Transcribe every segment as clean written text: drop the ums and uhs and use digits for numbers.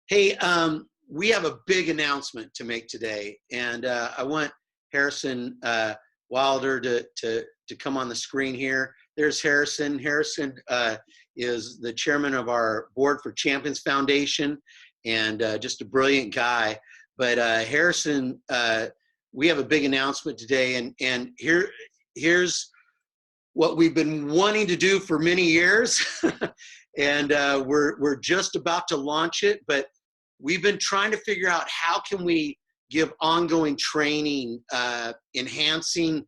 Hey, we have a big announcement to make today, and I want Harrison Wilder to come on the screen here. There's Harrison. Harrison is the chairman of our board for Champions Foundation, and just a brilliant guy. But Harrison, we have a big announcement today, and here's what we've been wanting to do for many years. And we're just about to launch it, but we've been trying to figure out how can we give ongoing training, enhancing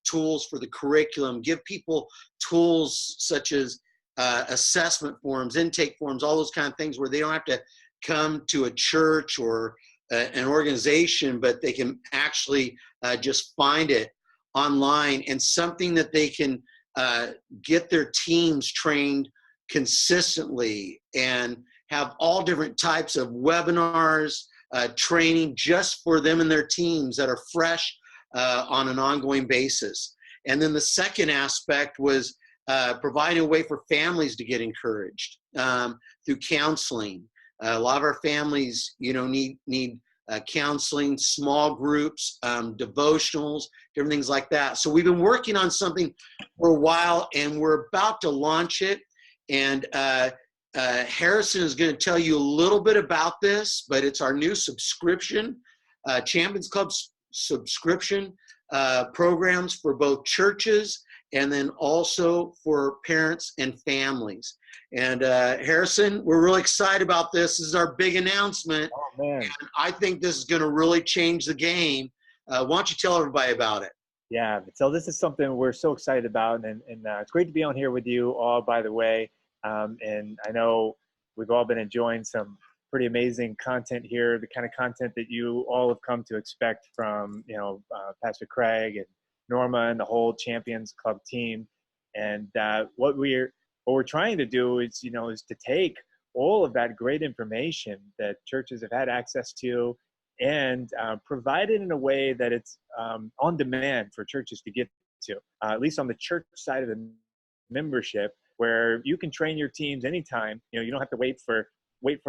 tools for the curriculum, give people tools such as assessment forms, intake forms, all those kind of things where they don't have to come to a church or an organization, but they can actually just find it online, and something that they can get their teams trained consistently and have all different types of webinars, training just for them and their teams that are fresh on an ongoing basis. And then the second aspect was providing a way for families to get encouraged through counseling. A lot of our families, need counseling, small groups, devotionals, different things like that. So we've been working on something for a while, and we're about to launch it. And Harrison is going to tell you a little bit about this, but it's our new subscription, Champions Club subscription programs for both churches and then also for parents and families. And Harrison, we're really excited about this. This is our big announcement. Oh, man. And I think this is going to really change the game. Why don't you tell everybody about it? Yeah, so this is something we're so excited about, and it's great to be on here with you all, by the way. And I know we've all been enjoying some pretty amazing content here, the kind of content that you all have come to expect from, Pastor Craig and Norma and the whole Champions Club team. And what we're trying to do is to take all of that great information that churches have had access to and provide it in a way that it's on demand for churches to get to, at least on the church side of the membership, where you can train your teams anytime. You don't have to wait for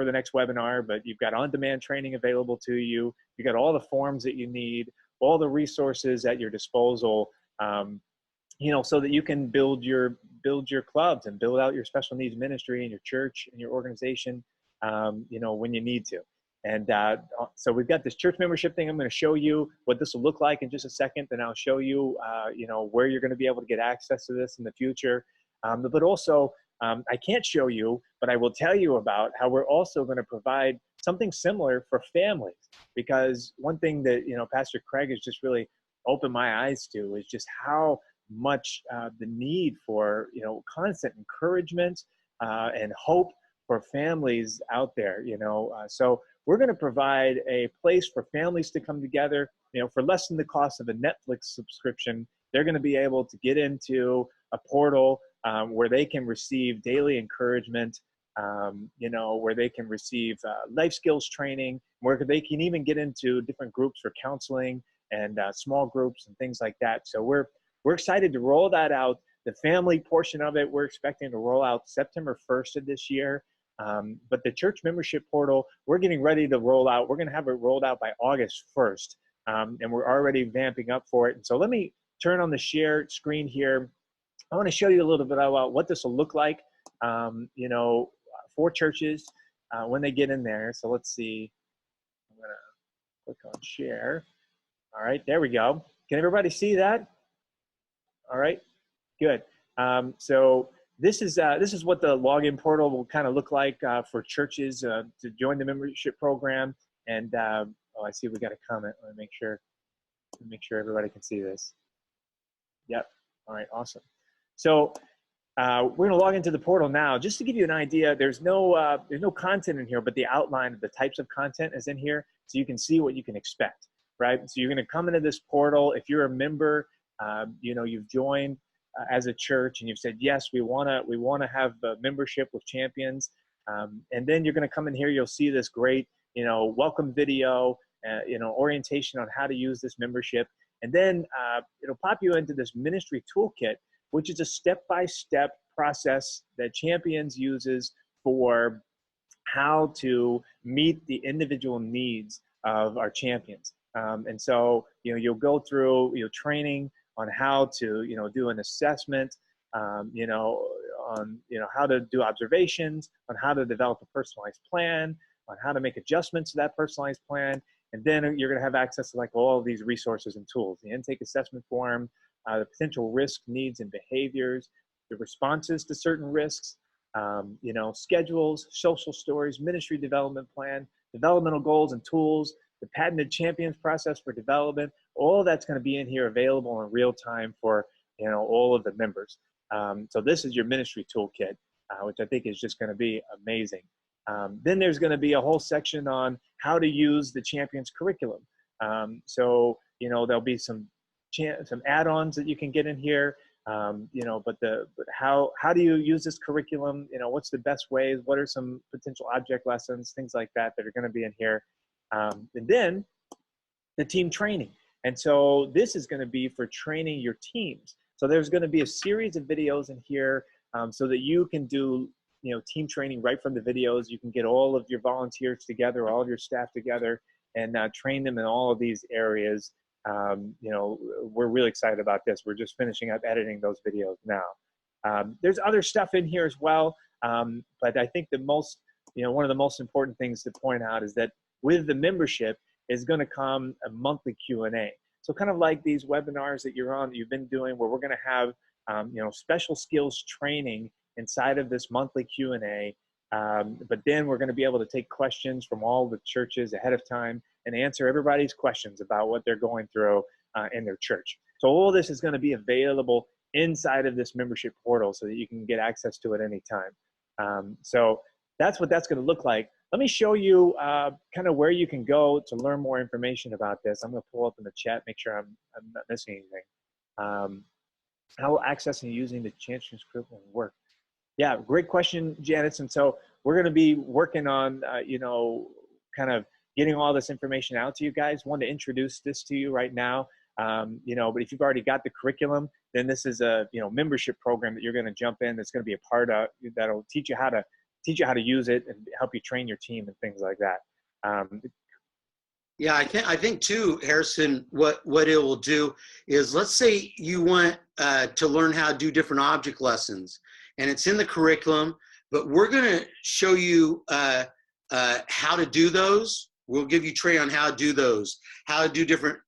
the next webinar, but you've got on-demand training available to you. You got all the forms that you need, all the resources at your disposal, so that you can build your clubs and build out your special needs ministry and your church and your organization, when you need to. And so we've got this church membership thing. I'm going to show you what this will look like in just a second. Then I'll show you, where you're going to be able to get access to this in the future. But also, I can't show you, but I will tell you about how we're also going to provide something similar for families. Because one thing that, Pastor Craig has just really opened my eyes to is just how much the need for, constant encouragement and hope for families out there, so we're going to provide a place for families to come together, for less than the cost of a Netflix subscription. They're going to be able to get into a portal where they can receive daily encouragement, where they can receive life skills training, where they can even get into different groups for counseling and small groups and things like that. So we're excited to roll that out. The family portion of it, we're expecting to roll out September 1st of this year. But the church membership portal, we're getting ready to roll out. We're going to have it rolled out by August 1st. And we're already vamping up for it. And so let me turn on the share screen here. I want to show you a little bit about what this will look like, for churches when they get in there. So let's see. I'm going to click on share. All right, there we go. Can everybody see that? All right, good. So this is what the login portal will kind of look like for churches to join the membership program. And I see we got a comment. Let me make sure everybody can see this. Yep. All right. Awesome. So we're going to log into the portal now. Just to give you an idea, there's no content in here, but the outline of the types of content is in here, so you can see what you can expect. Right. So you're going to come into this portal. If you're a member, you've joined as a church and you've said, yes, we want to have a membership with Champions. And then you're going to come in here. You'll see this great, welcome video, orientation on how to use this membership. And then it'll pop you into this ministry toolkit, which is a step-by-step process that Champions uses for how to meet the individual needs of our champions. And so, you'll go through, training on how to, do an assessment, on, how to do observations, on how to develop a personalized plan, on how to make adjustments to that personalized plan. And then you're going to have access to like all of these resources and tools, the intake assessment form, the potential risk, needs, and behaviors, the responses to certain risks, schedules, social stories, ministry development plan, developmental goals and tools, the patented champions process for development. All of that's going to be in here available in real time for, all of the members. So this is your ministry toolkit, which I think is just going to be amazing. Then there's going to be a whole section on how to use the champions curriculum. So, there'll be some add-ons that you can get in here. But how do you use this curriculum? What's the best ways? What are some potential object lessons, things like that are going to be in here. And then the team training. And so this is going to be for training your teams. So there's going to be a series of videos in here so that you can do, team training right from the videos. You can get all of your volunteers together, all of your staff together, and train them in all of these areas. We're really excited about this. We're just finishing up editing those videos now. There's other stuff in here as well. But I think the most, one of the most important things to point out is that with the membership is going to come a monthly Q&A. So kind of like these webinars that you've been doing, where we're going to have, special skills training inside of this monthly Q&A. But then we're going to be able to take questions from all the churches ahead of time and answer everybody's questions about what they're going through in their church. So all this is going to be available inside of this membership portal so that you can get access to it anytime. So that's what that's going to look like. Let me show you kind of where you can go to learn more information about this. I'm going to pull up in the chat, make sure I'm not missing anything. How will accessing and using the champions curriculum work? Yeah, great question, Janice. And so we're going to be working on, kind of getting all this information out to you guys. Want to introduce this to you right now. But if you've already got the curriculum, then this is a, membership program that you're going to jump in. That's going to be a part of, that'll teach you how to use it and help you train your team and things like that. Yeah, I think too, Harrison, what it will do is, let's say you want to learn how to do different object lessons, and it's in the curriculum, but we're going to show you how to do those. We'll give you training on how to do those, how to do different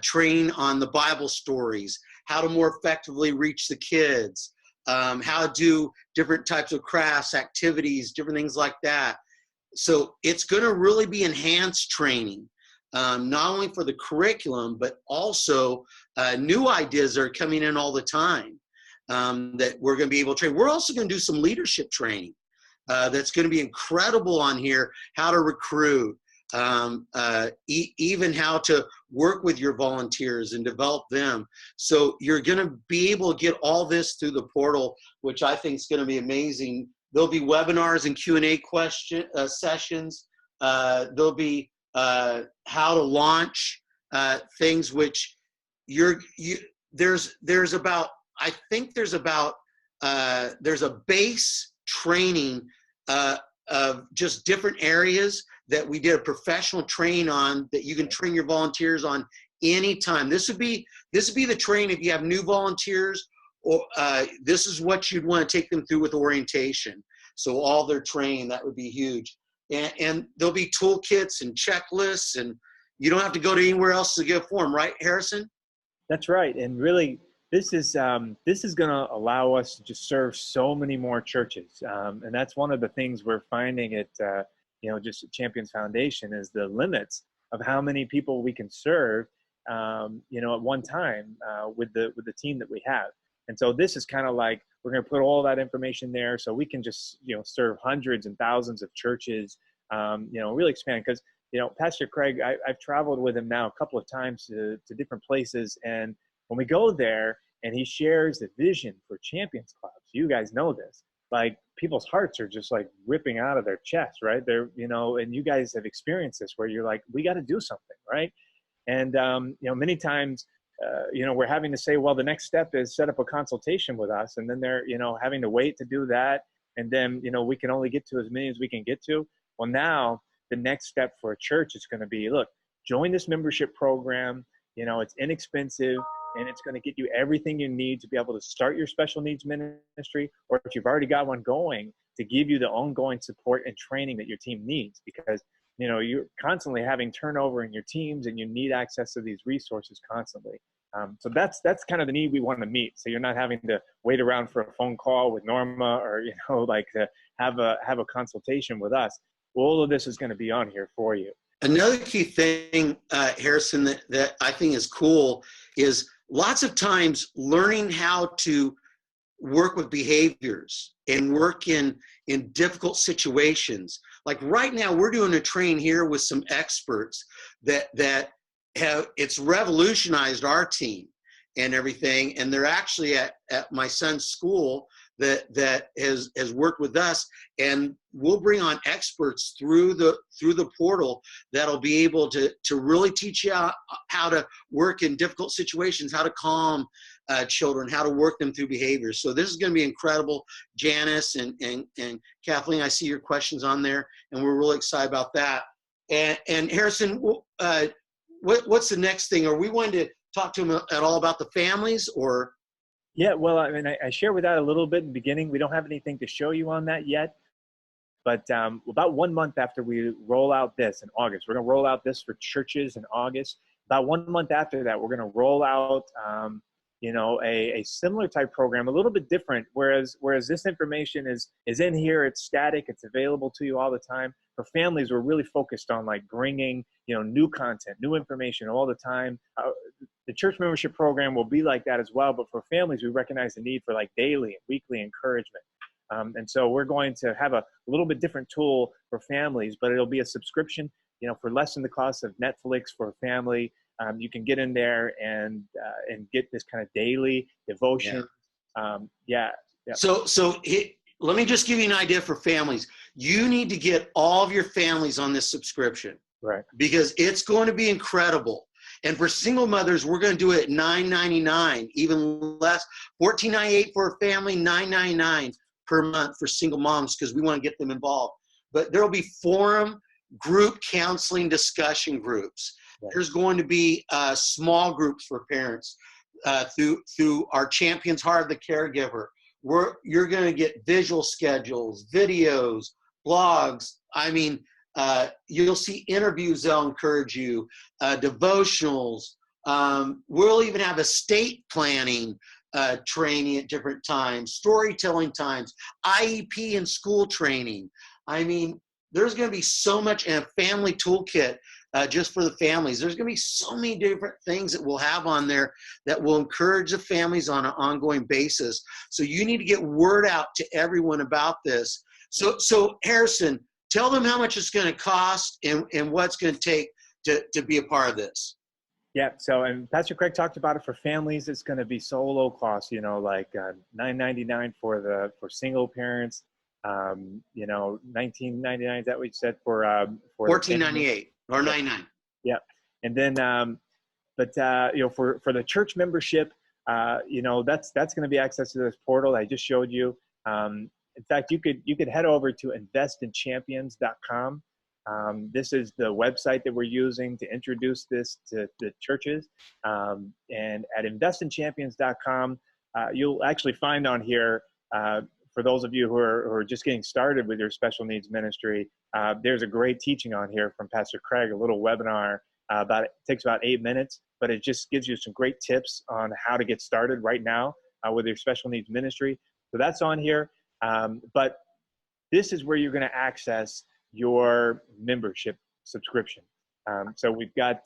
train on the Bible stories, how to more effectively reach the kids, how to do different types of crafts, activities, different things like that. So it's going to really be enhanced training, not only for the curriculum, but also new ideas are coming in all the time that we're going to be able to train. We're also going to do some leadership training that's going to be incredible on here, how to recruit, even how to work with your volunteers and develop them. So you're going to be able to get all this through the portal, which I think is going to be amazing. There'll be webinars and Q&A sessions. There'll be how to launch things, which there's a base training of just different areas that we did a professional train on that you can train your volunteers on anytime. This would be the train if you have new volunteers, or this is what you'd want to take them through with orientation. So all their training, that would be huge. And there'll be toolkits and checklists, and you don't have to go to anywhere else to get a form, right, Harrison? That's right. And really, this is going to allow us to just serve so many more churches. And that's one of the things we're finding at, just at Champions Foundation, is the limits of how many people we can serve, at one time with the team that we have. And so this is kind of like, we're going to put all that information there so we can just, serve hundreds and thousands of churches, really expand. Because, Pastor Craig, I've traveled with him now a couple of times to different places. And when we go there and he shares the vision for Champions Clubs, you guys know this, like people's hearts are just like ripping out of their chest, right? They're, and you guys have experienced this where you're like, we got to do something, right? And, many times, we're having to say, well, the next step is set up a consultation with us. And then they're, having to wait to do that. and then, we can only get to as many as we can get to. Well, now the next step for a church is going to be, look, join this membership program. It's inexpensive, and it's going to get you everything you need to be able to start your special needs ministry, or if you've already got one going, to give you the ongoing support and training that your team needs, because you're constantly having turnover in your teams, and you need access to these resources constantly. So that's kind of the need we want to meet. So you're not having to wait around for a phone call with Norma, or like to have a consultation with us. All of this is going to be on here for you. Another key thing, Harrison, that I think is cool is lots of times learning how to work with behaviors and work in difficult situations. Like right now, we're doing a train here with some experts that have, it's revolutionized our team and everything. And they're actually at my son's school that has worked with us, and we'll bring on experts through the portal that'll be able to really teach you how to work in difficult situations, how to calm children, how to work them through behaviors. So this is going to be incredible. Janice and Kathleen, I see your questions on there, and we're really excited about that. And Harrison, what's the next thing? Are we going to talk to them at all about the families, or? Yeah, well, I mean, I shared with that a little bit in the beginning. We don't have anything to show you on that yet. But about 1 month after we roll out this in August, we're going to roll out this for churches in August. About 1 month after that, we're going to roll out, a similar type program, a little bit different. Whereas this information is in here, it's static, it's available to you all the time. For families, we're really focused on like bringing, new content, new information all the time. The church membership program will be like that as well. But for families, we recognize the need for like daily and weekly encouragement. And so we're going to have a little bit different tool for families, but it'll be a subscription, for less than the cost of Netflix for a family. You can get in there and get this kind of daily devotion. Yeah. So let me just give you an idea for families. You need to get all of your families on this subscription, right? Because it's going to be incredible. And for single mothers, we're going to do it at $9.99, even less, $14.98 for a family, $9.99 per month for single moms, because we want to get them involved. But there will be forum, group counseling, discussion groups. Right. There's going to be small groups for parents through our Champions Heart of the Caregiver. You're going to get visual schedules, videos, blogs. I mean, you'll see interviews that'll encourage you, devotionals. We'll even have estate planning training at different times, storytelling times, IEP and school training. I mean, there's going to be so much, and a family toolkit just for the families. There's going to be so many different things that we'll have on there that will encourage the families on an ongoing basis. So you need to get word out to everyone about this. So Harrison, tell them how much it's going to cost and what it's going to take to be a part of this. Yeah. So, and Pastor Craig talked about it for families. It's going to be so low cost, like $9.99 for single parents. $19.99. Is that what you said for $14.98 or $9.99? Yeah. And then, for the church membership, that's going to be access to this portal I just showed you. In fact, you could head over to investinchampions.com. This is the website that we're using to introduce this to the churches. And at investinchampions.com, you'll actually find on here, for those of you who are just getting started with your special needs ministry, there's a great teaching on here from Pastor Craig, a little webinar. It takes about 8 minutes, but it just gives you some great tips on how to get started right now with your special needs ministry. So that's on here. But this is where you're going to access your membership subscription. So we've got,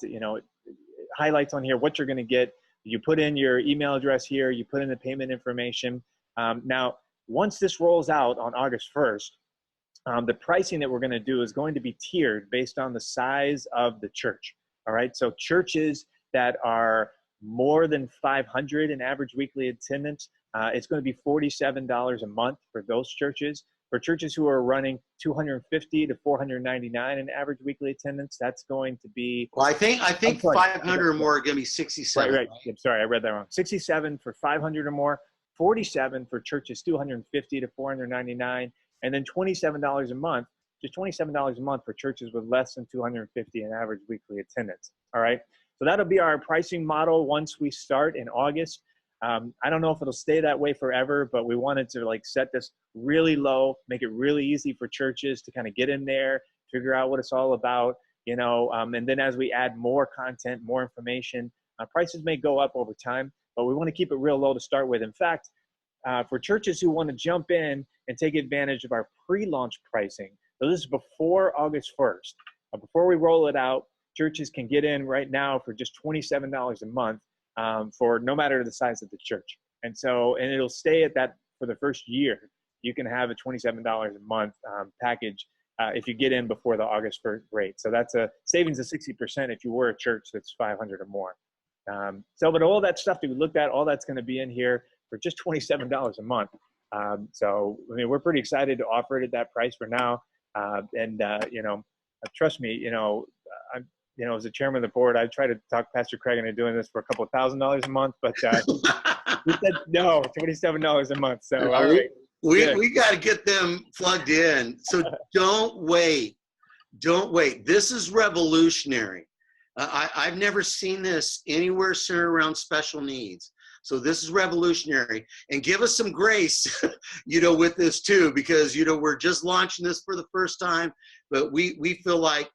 highlights on here, what you're going to get. You put in your email address here, you put in the payment information. Now, once this rolls out on August 1st, the pricing that we're going to do is going to be tiered based on the size of the church. All right. So churches that are more than 500 in average weekly attendance, it's going to be $47 a month for those churches. For churches who are running 250 to 499 in average weekly attendance, that's going to be. Well, I think 500 or more are going to be 67. Right. I'm sorry, I read that wrong. 67 for 500 or more, 47 for churches 250 to 499, and then $27 a month, just $27 a month for churches with less than 250 in average weekly attendance. All right. So that'll be our pricing model once we start in August. I don't know if it'll stay that way forever, but we wanted to like set this really low, make it really easy for churches to kind of get in there, figure out what it's all about, you know, and then as we add more content, more information, prices may go up over time, but we want to keep it real low to start with. In fact, for churches who want to jump in and take advantage of our pre-launch pricing, so this is before August 1st, before we roll it out, churches can get in right now for just $27 a month for no matter the size of the church. And so, and it'll stay at that for the first year. You can have a $27 a month package if you get in before the August 1st rate. So that's a savings of 60% if you were a church that's 500 or more. But all that stuff that we looked at, all that's going to be in here for just $27 a month. So, I mean, we're pretty excited to offer it at that price for now. You know, trust me, you know, as a chairman of the board, I try to talk Pastor Craig into doing this for a couple of $1,000s a month, but he said no, $27 a month. So all right, we got to get them plugged in. So don't wait. This is revolutionary. I've never seen this anywhere centered around special needs. So this is revolutionary, and give us some grace, you know, with this too, because, you know, we're just launching this for the first time, but we feel like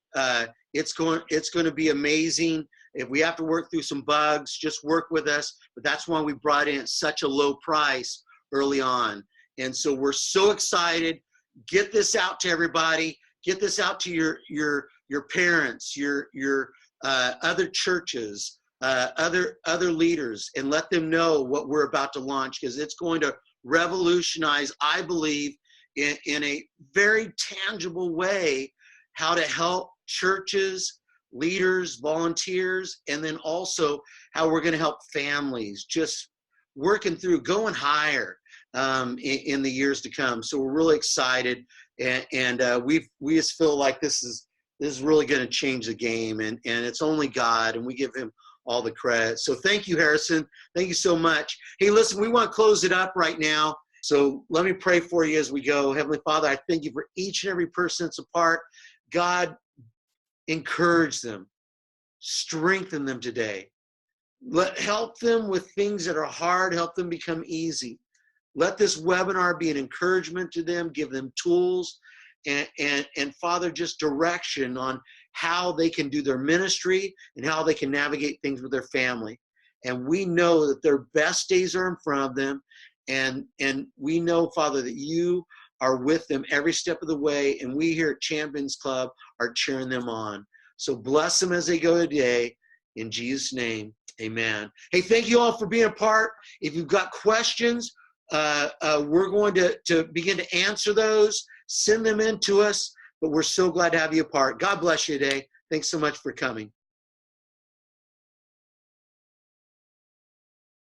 it's going to be amazing. If we have to work through some bugs, just work with us. But that's why we brought in such a low price early on. And so we're so excited. Get this out to everybody. Get this out to your parents, your other churches, other leaders, and let them know what we're about to launch, because it's going to revolutionize, I believe, in a very tangible way, how to help churches, leaders, volunteers, and then also how we're going to help families just working through, going higher in the years to come. So we're really excited, and we just feel like this is really going to change the game, and it's only God, and we give him all the credit. So thank you, Harrison. Thank you so much. Hey, listen, we want to close it up right now. So let me pray for you as we go. Heavenly Father, I thank you for each and every person that's a part. God, encourage them, strengthen them today. Help them with things that are hard, help them become easy. Let this webinar be an encouragement to them, give them tools, and Father, just direction on how they can do their ministry and how they can navigate things with their family. And we know that their best days are in front of them. And we know, Father, that you are with them every step of the way. And we here at Champions Club are cheering them on. So bless them as they go today. In Jesus' name, amen. Hey, thank you all for being a part. If you've got questions, we're going to begin to answer those. Send them in to us. But we're so glad to have you a part. God bless you today. Thanks so much for coming.